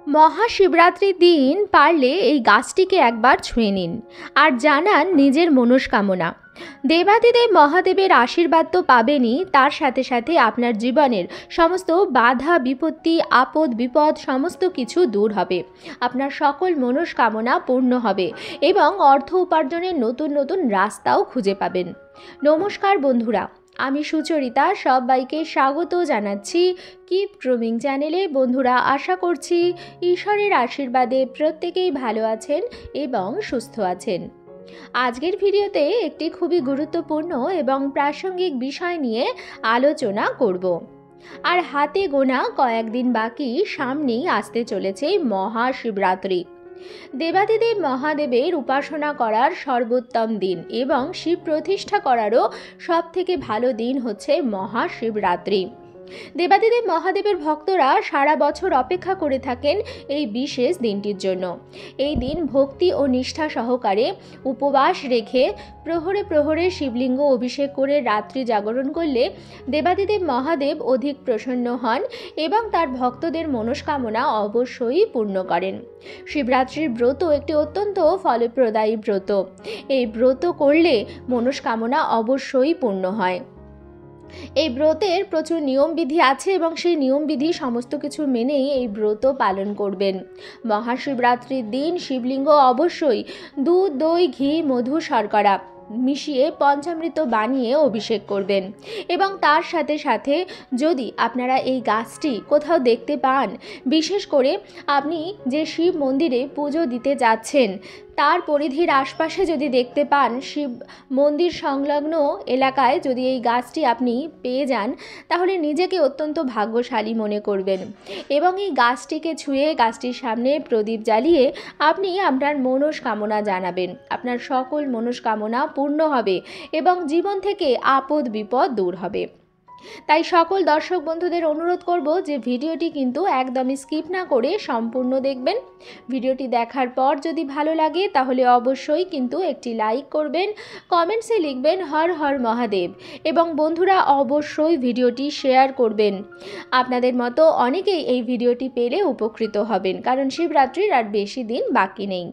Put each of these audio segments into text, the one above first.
মহাশিবরাত্রির দিন পারলে এই গাছটিকে একবার ছুঁয়ে নিন আর জানান নিজের মনস্কামনা। দেবাদিদেব মহাদেবের আশীর্বাদ তো পাবেনই, তার সাথে সাথে আপনার জীবনের সমস্ত বাধা বিপত্তি আপদ বিপদ সমস্ত কিছু দূর হবে, আপনার সকল মনস্কামনা পূর্ণ হবে এবং অর্থ উপার্জনের নতুন নতুন রাস্তাও খুঁজে পাবেন। নমস্কার বন্ধুরা, আমি সুচরিতা সবাইকে স্বাগত জানাচ্ছি কিপ ড্রুমিং চ্যানেলে। বন্ধুরা, আশা করছি ঈশ্বরের আশীর্বাদে প্রত্যেকেই ভালো আছেন এবং সুস্থ আছেন। আজকের ভিডিওতে একটি খুবই গুরুত্বপূর্ণ এবং প্রাসঙ্গিক বিষয় নিয়ে আলোচনা করব। আর হাতে গোনা কয়েকদিন বাকি, সামনেই আসতে চলেছে মহাশিবরাত্রি। দেবাদিদেব মহাদেবের উপাসনা করার সর্বোত্তম দিন এবং শিব প্রতিষ্ঠা করারও সবথেকে ভালো দিন হচ্ছে মহাশিবরাত্রি। দেবাদিদেব মহাদেবের ভক্তরা সারা বছর অপেক্ষা করে থাকেন এই বিশেষ দিনটির জন্য। এই দিন ভক্তি ও নিষ্ঠা সহকারে উপবাস রেখে প্রহরে প্রহরে শিবলিঙ্গ অভিষেক করে রাত্রি জাগরণ করলে দেবাদিদেব মহাদেব অধিক প্রসন্ন হন এবং তার ভক্তদের মনস্কামনা অবশ্যই পূর্ণ করেন। শিবরাত্রির ব্রত একটি অত্যন্ত ফলপ্রদায়ী ব্রত। এই ব্রত করলে মনস্কামনা অবশ্যই পূর্ণ হয়। এই ব্রতের প্রচুর নিয়মবিধি আছে এবং সেই নিয়মবিধি সমস্ত কিছু মেনেই এই ব্রত পালন করবেন। মহাশিবরাত্রির দিন শিবলিঙ্গ অবশ্যই দুধ দই ঘি মধু শর্করা মিশিয়ে পঞ্চামৃত বানিয়ে অভিষেক করবেন এবং তার সাথে সাথে যদি আপনারা এই গাছটি কোথাও দেখতে পান, বিশেষ করে আপনি যে শিব মন্দিরে পুজো দিতে যাচ্ছেন তার পরিধির আশপাশে যদি দেখতে পান, শিব মন্দির সংলগ্ন এলাকায় যদি এই গাছটি আপনি পেয়ে যান, তাহলে নিজেকে অত্যন্ত ভাগ্যশালী মনে করবেন এবং এই গাছটিকে ছুঁয়ে গাছটির সামনে প্রদীপ জ্বালিয়ে আপনি আপনার মনস্কামনা জানাবেন। আপনার সকল মনস্কামনা পূর্ণ হবে এবং জীবন থেকে আপদ বিপদ দূর হবে। তাই সকল দর্শক বন্ধুদের অনুরোধ করব যে ভিডিওটি কিন্তু একদমই স্কিপ না করে সম্পূর্ণ দেখবেন। ভিডিওটি দেখার পর যদি ভালো লাগে তাহলে অবশ্যই কিন্তু একটি লাইক করবেন, কমেন্টসে লিখবেন হর হর মহাদেব এবং বন্ধুরা অবশ্যই ভিডিওটি শেয়ার করবেন। আপনাদের মতো অনেকেই এই ভিডিওটি পেলে উপকৃত হবেন, কারণ শিবরাত্রির আর বেশি দিন বাকি নেই।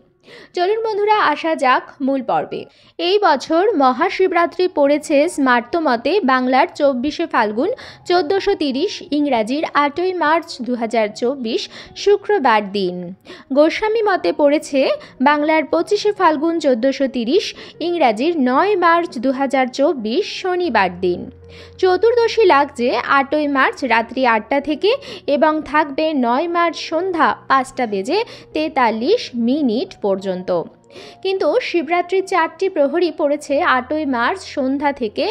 চলুন বন্ধুরা, আসা যাক মূল পর্বে। এই বছর মহাশিবরাত্রি পড়েছে স্মার্ত মতে বাংলার 24শে ফাল্গুন 1430, ইংরাজির 8ই মার্চ 2024 শুক্রবার দিন। গোস্বামী মতে পড়েছে বাংলার 25শে ফাল্গুন 1430, ইংরাজির 9 মার্চ 2024 শনিবার দিন। চতুর্দশী লাগছে 8ই মার্চ রাত্রি 8টা থেকে এবং থাকবে 9 মার্চ সন্ধ্যা 5টা বেজে 43 পর্যন্ত। কিন্তু শিবরাত্রির 4টি প্রহরী পড়েছে 8ই মার্চ সন্ধ্যা থেকে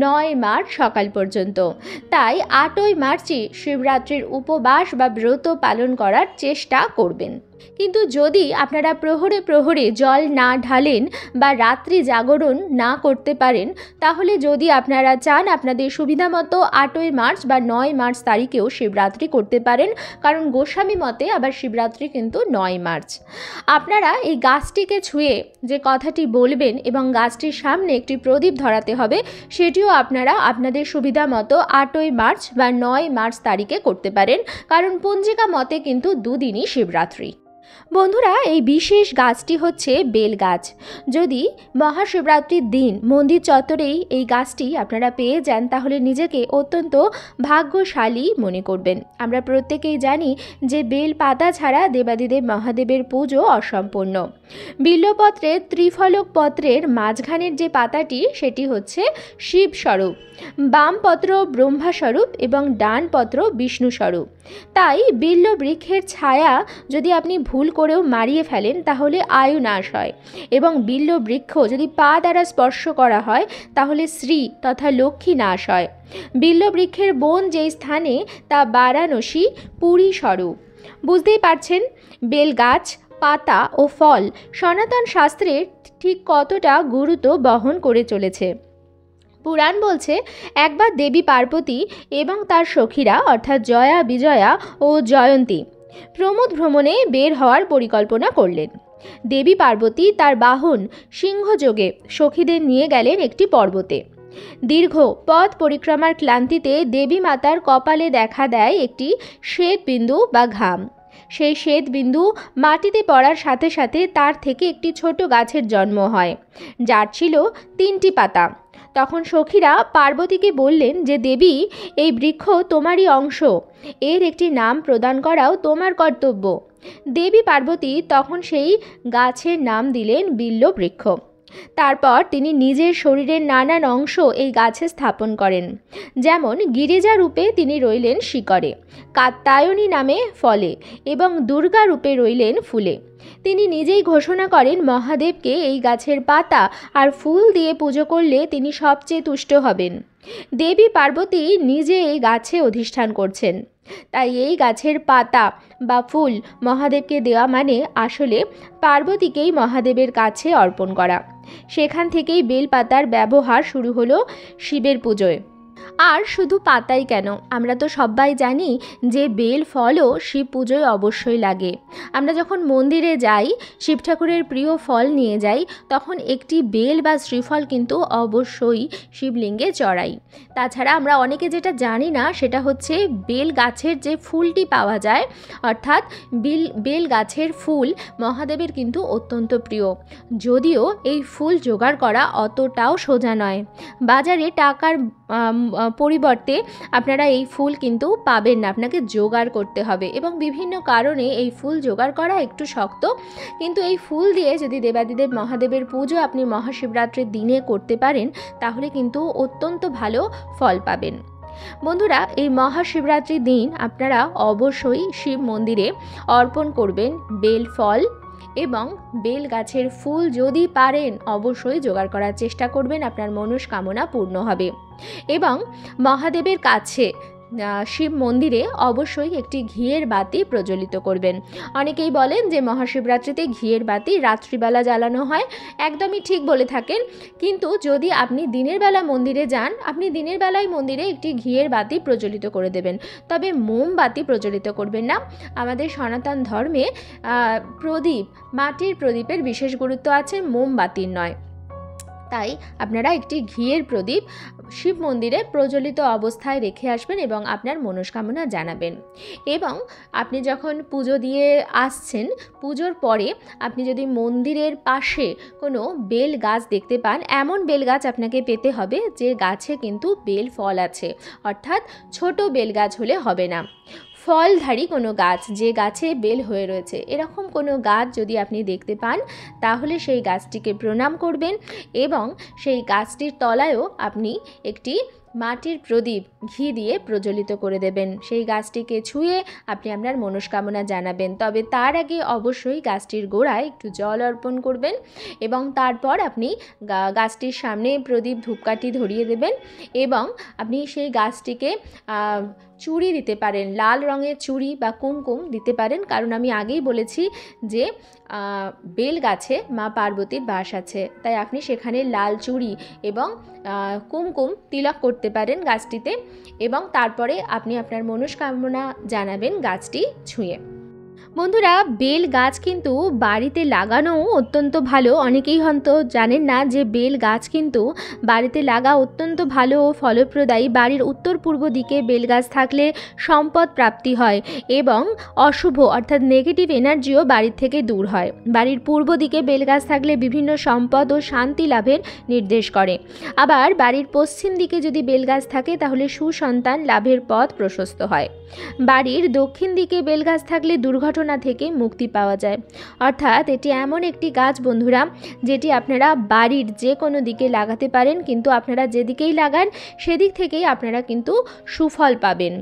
9 মার্চ সকাল পর্যন্ত। তাই 8ই মার্চই শিবরাত্রির উপবাস বা ব্রত পালন করার চেষ্টা করবেন। কিন্তু যদি আপনারা প্রহরে প্রহরে জল না ঢালেন বা রাত্রি জাগরণ না করতে পারেন, তাহলে যদি আপনারা চান আপনাদের সুবিধা মতো 8ই মার্চ বা 9 মার্চ তারিখেও শিবরাত্রি করতে পারেন, কারণ গোস্বামী মতে আবার শিবরাত্রি কিন্তু 9 মার্চ। আপনারা এই গাছটিকে ছুঁয়ে যে কথাটি বলবেন এবং গাছটির সামনে একটি প্রদীপ ধরাতে হবে, সেটিও আপনারা আপনাদের সুবিধা মতো 8ই মার্চ বা 9 মার্চ তারিখে করতে পারেন, কারণ পঞ্জিকা মতে কিন্তু দুদিনই শিবরাত্রি। বন্ধুরা, এই বিশেষ গাছটি হচ্ছে বেল গাছ। যদি মহাশিবরাত্রির দিন মন্দির চত্বরেই এই গাছটি আপনারা পেয়ে যান, তাহলে নিজেকে অত্যন্ত ভাগ্যশালী মনে করবেন। আমরা প্রত্যেকেই জানি যে বেল পাতা ছাড়া দেবাদিদেব মহাদেবের পুজো অসম্পূর্ণ। বিল্বপত্রের ত্রিফলক পত্রের মাঝখানের যে পাতাটি, সেটি হচ্ছে শিব স্বরূপ, বাম পত্র ব্রহ্মা স্বরূপ এবং ডান পত্র বিষ্ণু স্বরূপ। তাই বিল্ব বৃক্ষের ছায়া যদি আপনি ভুল করেও মারিয়ে ফেলেন তাহলে আয়ু নাশ হয় এবং বিল্ব বৃক্ষ যদি পা দ্বারা স্পর্শ করা হয় তাহলে শ্রী তথা লক্ষ্মী নাশ হয়। বিল্ব বৃক্ষের বন যেই স্থানে তা বারাণসী পুরী স্বরূপ। বুঝতেই পারছেন বেল গাছ, পাতা ও ফল সনাতন শাস্ত্রের ঠিক কতটা গুরুত্ব বহন করে চলেছে। পুরাণ বলছে একবার দেবী পার্বতী এবং তার সখীরা অর্থাৎ জয়া বিজয়া ও জয়ন্তী প্রমোদ ভ্রমণে বের হওয়ার পরিকল্পনা করলেন। দেবী পার্বতী তার বাহন সিংহযোগে সখীদের নিয়ে গেলেন একটি পর্বতে। দীর্ঘ পথ পরিক্রমার ক্লান্তিতে দেবী মাতার কপালে দেখা দেয় একটি শ্বেত বিন্দু বা ঘাম। সেই শ্বেত বিন্দু মাটিতে পড়ার সাথে সাথে তার থেকে একটি ছোট গাছের জন্ম হয়, যার ছিল 3টি পাতা। তখন সখীরা পার্বতীকে বললেন যে দেবী, এই বৃক্ষ তোমারই অংশ, এর একটি নাম প্রদান করাও তোমার কর্তব্য। দেবী পার্বতী তখন সেই গাছের নাম দিলেন বিল্ব বৃক্ষ। তারপর তিনি নিজের শরীরের নানান অংশ এই গাছে স্থাপন করেন। যেমন গিরিজা রূপে তিনি রইলেন শিকড়ে, কাত্যায়নী নামে ফলে এবং দুর্গা রূপে রইলেন ফুলে। তিনি নিজেই ঘোষণা করেন মহাদেবকে এই গাছের পাতা আর ফুল দিয়ে পুজো করলে তিনি সবচেয়ে তুষ্ট হবেন। দেবী পার্বতী নিজে এই গাছে অধিষ্ঠান করছেন। তাই এই গাছের পাতা বা ফুল মহাদেবকে দেওয়া মানে আসলে পার্বতীকেই মহাদেবের কাছে অর্পণ করা। সেখান থেকেই বেলপাতার ব্যবহার শুরু হলো শিবের পুজোয়। আর শুধু পাতাই কেন, আমরা তো সবাই জানি যে বেল ফলও শিব পুজোয় অবশ্যই লাগে। আমরা যখন মন্দিরে যাই, শিব ঠাকুরের প্রিয় ফল নিয়ে যাই, তখন একটি বেল বা শ্রীফল কিন্তু অবশ্যই শিবলিঙ্গে চড়াই। তাছাড়া আমরা অনেকে যেটা জানি না সেটা হচ্ছে বেল গাছের যে ফুলটি পাওয়া যায়, অর্থাৎ বেল গাছের ফুল মহাদেবের কিন্তু অত্যন্ত প্রিয়। যদিও এই ফুল জোগাড় করা অতটাও সোজা নয়। বাজারে টাকার পরিবর্তে আপনারা এই ফুল কিন্তু পাবেন না, আপনাকে জোগাড় করতে হবে এবং বিভিন্ন কারণে এই ফুল জোগাড় করা একটু শক্ত। কিন্তু এই ফুল দিয়ে যদি দেবাদিদেব মহাদেবের পুজো আপনি মহাশিবরাত্রির দিনে করতে পারেন, তাহলে কিন্তু অত্যন্ত ভালো ফল পাবেন। বন্ধুরা, এই মহাশিবরাত্রির দিন আপনারা অবশ্যই শিব মন্দিরে অর্পণ করবেন বেল ফল এবং বেল গাছের ফুল। যদি পারেন অবশ্যই জোগাড় করার চেষ্টা করবেন, আপনার মনস্কামনা পূর্ণ হবে। এবং মহাদেবের কাছে শিব মন্দিরে অবশ্যই একটি ঘিয়ের বাতি প্রজ্বলিত করবেন। অনেকেই বলেন যে মহাশিবরাত্রিতে ঘিয়ের বাতি রাত্রিবেলা জ্বালানো হয়, একদমই ঠিক বলে থাকেন। কিন্তু যদি আপনি দিনের বেলা মন্দিরে যান, আপনি দিনের বেলায় মন্দিরে একটি ঘিয়ের বাতি প্রজ্বলিত করে দেবেন, তবে মোমবাতি প্রজ্বলিত করবেন না। আমাদের সনাতন ধর্মে প্রদীপ, মাটির প্রদীপের বিশেষ গুরুত্ব আছে, মোমবাতির নয়। তাই আপনারা একটি ঘিয়ের প্রদীপ শিব মন্দিরে প্রজ্বলিত অবস্থায় রেখে আসবেন এবং আপনার মনস্কামনা জানাবেন। এবং আপনি যখন পুজো দিয়ে আসছেন, পুজোর পরে আপনি যদি মন্দিরের পাশে কোনো বেল গাছ দেখতে পান, এমন বেল গাছ আপনাকে পেতে হবে যে গাছে কিন্তু বেল ফল আছে, অর্থাৎ ছোট বেল গাছ হলে হবে না। ফলধারী কোনো গাছ, যে গাছে বেল হয়ে রয়েছে, এরকম কোনো গাছ যদি আপনি দেখতে পান, তাহলে সেই গাছটিকে প্রণাম করবেন এবং সেই গাছটির তলায়ও আপনি একটি মাটির প্রদীপ ঘি দিয়ে প্রজ্বলিত করে দেবেন। সেই গাছটিকে ছুঁয়ে আপনি আপনার মনস্কামনা জানাবেন। তবে তার আগে অবশ্যই গাছটির গোড়ায় একটু জল অর্পণ করবেন এবং তারপর আপনি গাছটির সামনে প্রদীপ ধূপকাঠি ধরিয়ে দেবেন এবং আপনি সেই গাছটিকে চুড়ি দিতে পারেন, লাল রঙের চুড়ি বা কুমকুম দিতে পারেন। কারণ আমি আগেই বলেছি যে বেল গাছে মা পার্বতীর বাস আছে, তাই আপনি সেখানে লাল চুড়ি এবং কুমকুম তিলক করতে পারেন গাছটিতে এবং তারপরে আপনি আপনার মনস্কামনা জানাবেন গাছটি ছুঁয়ে। বন্ধুরা, বেল গাছ কিন্তু বাড়িতে লাগানো অত্যন্ত ভালো। অনেকেই হয়তো জানেন না যে বেল গাছ কিন্তু বাড়িতে লাগা অত্যন্ত ভালো ও ফলপ্রদায়ী। বাড়ির উত্তর পূর্ব দিকে বেল গাছ থাকলে সম্পদ প্রাপ্তি হয় এবং অশুভ অর্থাৎ নেগেটিভ এনার্জিও বাড়ির থেকে দূর হয়। বাড়ির পূর্ব দিকে বেল গাছ থাকলে বিভিন্ন সম্পদ ও শান্তি লাভের নির্দেশ করে। আবার বাড়ির পশ্চিম দিকে যদি বেল গাছ থাকে তাহলে সুসন্তান লাভের পথ প্রশস্ত হয়। বাড়ির দক্ষিণ দিকে বেল গাছ থাকলে দুর্ঘটনা থেকে মুক্তি পাওয়া যায়। অর্থাৎ এটি এমন একটি গাছ বন্ধুরা, যেটি আপনারা বাড়ির যে কোনো দিকে লাগাতে পারেন, কিন্তু আপনারা যেদিকেই লাগান সেদিক থেকেই আপনারা কিন্তু সুফল পাবেন।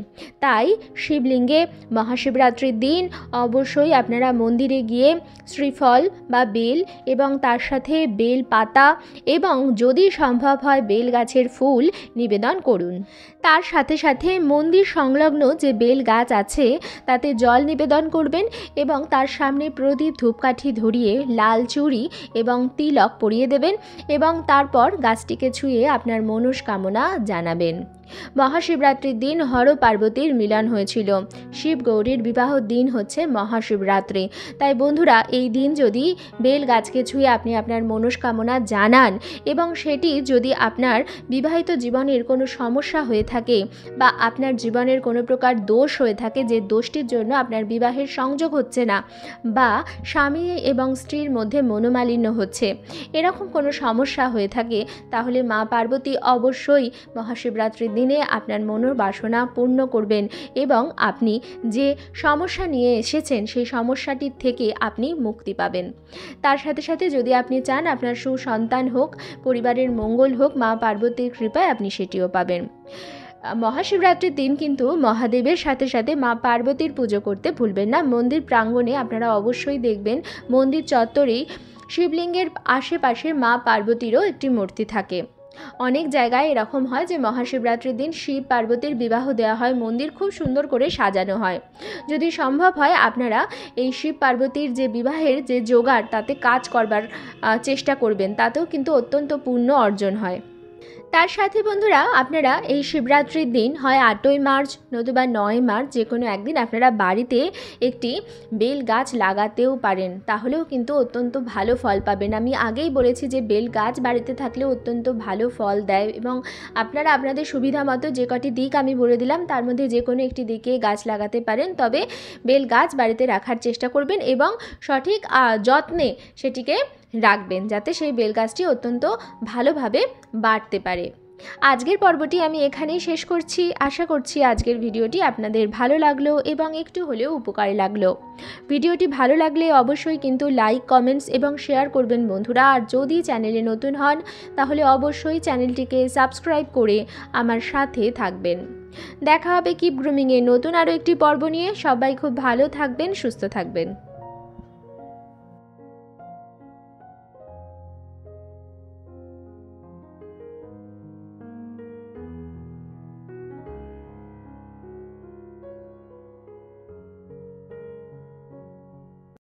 তাই শিবলিঙ্গে মহাশিবরাত্রির দিন অবশ্যই আপনারা মন্দিরে গিয়ে শ্রীফল বা বেল এবং তার সাথে বেল পাতা এবং যদি সম্ভব হয় বেল গাছের ফুল নিবেদন করুন। তার সাথে সাথে মন্দির সংলগ্ন যে বেল গাছ আছে তাতে জল নিবেদন করবেন এবং তার সামনে প্রদীপ ধূপকাঠি ধরিয়ে লাল চুড়ি এবং তিলক পরিয়ে দেবেন এবং তারপর গাছটিকে ছুঁয়ে আপনার মনস্কামনা জানাবেন। মহাশিবরাত্রির দিন হর পার্বতীর মিলন হয়েছিল। শিব গৌরীর বিবাহ দিন হচ্ছে মহাশিবরাত্রি। তাই বন্ধুরা, এই দিন যদি বেল গাছকে ছুঁয়ে আপনি আপনার মনস্কামনা জানান এবং সেটি যদি আপনার বিবাহিত জীবনের কোনো সমস্যা হয়ে থাকে বা আপনার জীবনের কোনো প্রকার দোষ হয়ে থাকে, যে দোষটির জন্য আপনার বিবাহের সংযোগ হচ্ছে না বা স্বামী এবং স্ত্রীর মধ্যে মনোমালিন্য হচ্ছে, এরকম কোনো সমস্যা হয়ে থাকে, তাহলে মা পার্বতী অবশ্যই মহাশিবরাত্রির দিনে আপনার মনের বাসনা পূর্ণ করবেন এবং আপনি যে সমস্যা নিয়ে এসেছেন সেই সমস্যাটির থেকে আপনি মুক্তি পাবেন। তার সাথে সাথে যদি আপনি চান আপনার সুসন্তান হোক, পরিবারের মঙ্গল হোক, মা পার্বতীর কৃপায় আপনি সেটিও পাবেন। মহাশিবরাত্রির দিন কিন্তু মহাদেবের সাথে সাথে মা পার্বতীর পুজো করতে ভুলবেন না। মন্দির প্রাঙ্গণে আপনারা অবশ্যই দেখবেন মন্দির চত্বরেই শিবলিঙ্গের আশেপাশে মা পার্বতীরও একটি মূর্তি থাকে। অনেক জায়গায় এরকম হয় যে মহাশিবরাত্রির দিন শিব পার্বতীর বিবাহ দেওয়া হয়, মন্দির খুব সুন্দর করে সাজানো হয়। যদি সম্ভব হয় আপনারা এই শিব পার্বতীর যে বিবাহের যে জোগাড় তাতে কাজ করবার চেষ্টা করবেন, তাতেও কিন্তু অত্যন্ত পুণ্য অর্জন হয়। তার সাথে বন্ধুরা, আপনারা এই শিবরাত্রির দিন হয় 8ই মার্চ নতুবা 9 মার্চ যে কোনো একদিন আপনারা বাড়িতে একটি বেল গাছ লাগাতেও পারেন, তাহলেও কিন্তু অত্যন্ত ভালো ফল পাবেন। আমি আগেই বলেছি যে বেল গাছ বাড়িতে থাকলেও অত্যন্ত ভালো ফল দেয় এবং আপনারা আপনাদের সুবিধা মতো যে কটি দিক আমি বলে দিলাম তার মধ্যে যে কোনো একটি দিকে গাছ লাগাতে পারেন। তবে বেল গাছ বাড়িতে রাখার চেষ্টা করবেন এবং সঠিক যত্নে সেটিকে রাখবেন যাতে সেই বেল গাছটি অত্যন্ত ভালোভাবে বাড়তে পারে। আজকের পর্বটি আমি এখানেই শেষ করছি। আশা করছি আজকের ভিডিওটি আপনাদের ভালো লাগলো এবং একটু হলেও উপকারী লাগলো। ভিডিওটি ভালো লাগলে অবশ্যই কিন্তু লাইক, কমেন্টস এবং শেয়ার করবেন বন্ধুরা। আর যদি চ্যানেলে নতুন হন তাহলে অবশ্যই চ্যানেলটিকে সাবস্ক্রাইব করে আমার সাথে থাকবেন। দেখা হবে কিপ গ্রুমিংয়ে নতুন আরও একটি পর্ব নিয়ে। সবাই খুব ভালো থাকবেন, সুস্থ থাকবেন।